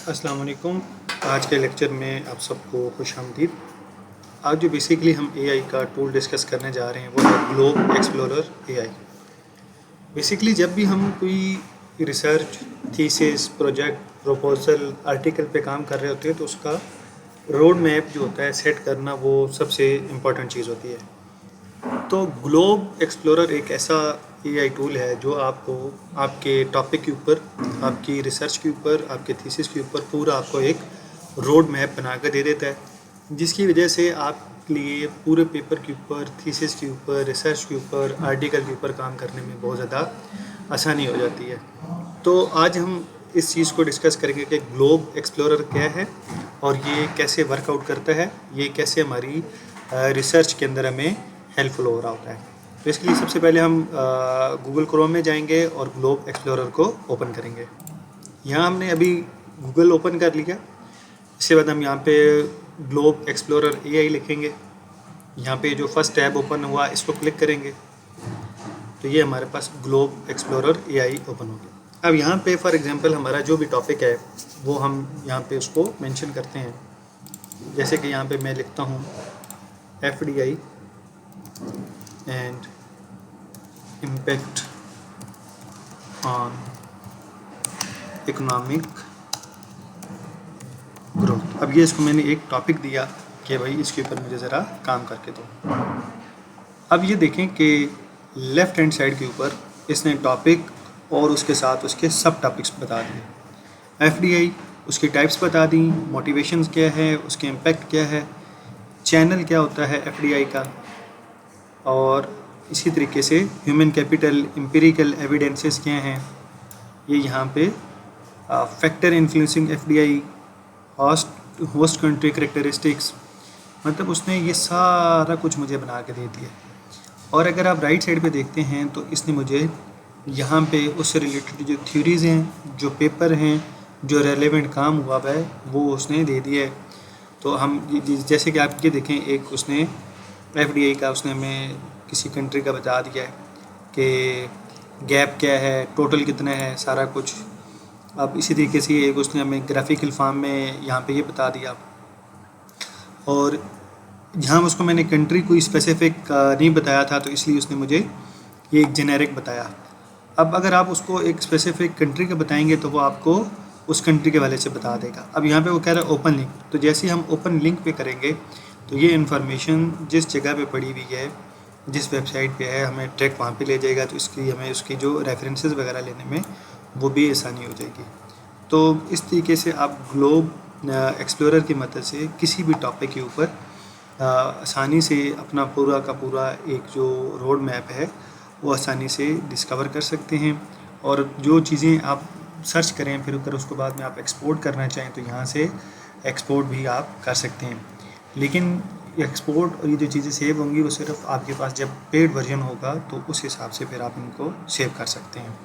अस्सलाम वालेकुम। आज के लेक्चर में आप सबको खुशामदीद। आज जो बेसिकली हम एआई का टूल डिस्कस करने जा रहे हैं वो है ग्लोब एक्सप्लोरर एआई। बेसिकली जब भी हम कोई research, thesis, project, proposal, article पे काम कर रहे होते हैं तो उसका रोड मैप जो होता है सेट करना वो सबसे इम्पॉर्टेंट चीज़ होती है। तो ग्लोब एक्सप्लोरर एक ऐसा एआई टूल है जो आपको आपके टॉपिक के ऊपर, आपकी रिसर्च के ऊपर, आपके थीसिस के ऊपर पूरा आपको एक रोड मैप बना कर दे देता है, जिसकी वजह से आप लिए पूरे पेपर के ऊपर, थीसिस के ऊपर, रिसर्च के ऊपर, आर्टिकल के ऊपर काम करने में बहुत ज़्यादा आसानी हो जाती है। तो आज हम इस चीज़ को डिस्कस करेंगे कि ग्लोब एक्सप्लोरर क्या है और ये कैसे वर्कआउट करता है, ये कैसे हमारी रिसर्च के अंदर हमें हेल्पफुल हो रहा होता है। तो इसके लिए सबसे पहले हम गूगल क्रोम में जाएंगे और ग्लोब एक्सप्लोरर को ओपन करेंगे। यहाँ हमने अभी गूगल ओपन कर लिया। इसके बाद हम यहाँ पे ग्लोब एक्सप्लोरर एआई लिखेंगे। यहाँ पे जो फर्स्ट टैब ओपन हुआ इसको क्लिक करेंगे तो ये हमारे पास ग्लोब एक्सप्लोरर एआई ओपन हो गया। अब यहाँ पे फॉर एग्जांपल हमारा जो भी टॉपिक है वो हम यहाँ पे उसको मेंशन करते हैं। जैसे कि यहाँ पे मैं लिखता हूँ FDI and impact on economic growth. अब ये इसको मैंने एक टॉपिक दिया कि भाई इसके ऊपर मुझे ज़रा काम करके दो। अब ये देखें कि लेफ़्ट हैंड साइड के ऊपर इसने टॉपिक और उसके साथ उसके सब टॉपिक्स बता दिए। एफडीआई, उसकी टाइप्स बता दी, मोटिवेशंस क्या है, उसके इम्पैक्ट क्या है, चैनल क्या होता है एफडीआई का, और इसी तरीके से ह्यूमन कैपिटल, एम्पिरिकल एविडेंसेस क्या हैं, ये यहाँ पे factor influencing FDI, host country characteristics, मतलब उसने ये सारा कुछ मुझे बना के दे दिया। और अगर आप राइट साइड पे देखते हैं तो इसने मुझे यहाँ पे उससे रिलेटेड जो थ्योरीज़ हैं, जो पेपर हैं, जो रेलेवेंट काम हुआ है वो उसने दे दिया है। तो हम जैसे कि आप ये देखें, एक उसने एफडीआई का उसने हमें किसी कंट्री का बता दिया है कि गैप क्या है, टोटल कितना है, सारा कुछ। अब इसी तरीके से एक उसने हमें ग्राफिकल फॉर्म में यहाँ पे ये बता दिया। और यहाँ उसको मैंने कंट्री कोई स्पेसिफिक नहीं बताया था तो इसलिए उसने मुझे ये एक जेनेरिक बताया। अब अगर आप उसको एक स्पेसिफिक कंट्री का बताएंगे तो वो आपको उस कंट्री के वाले से बता देगा। अब यहाँ पे वो कह रहा है ओपन लिंक, तो जैसे ही हम ओपन लिंक पे करेंगे तो ये इन्फॉर्मेशन जिस जगह पे पड़ी हुई है, जिस वेबसाइट पे है, हमें ट्रैक वहाँ पे ले जाएगा। तो इसकी हमें उसकी जो रेफरेंसेस वगैरह लेने में वो भी आसानी हो जाएगी। तो इस तरीके से आप ग्लोब एक्सप्लोरर की मदद से किसी भी टॉपिक के ऊपर आसानी से अपना पूरा का पूरा एक जो रोड मैप है वो आसानी से डिस्कवर कर सकते हैं। और जो चीज़ें आप सर्च करें फिर अगर उसको बाद में आप एक्सपोर्ट करना चाहें तो यहाँ से एक्सपोर्ट भी आप कर सकते हैं। लेकिन एक्सपोर्ट और ये जो चीज़ें सेव होंगी वो सिर्फ आपके पास जब पेड वर्जन होगा तो उस हिसाब से फिर आप इनको सेव कर सकते हैं।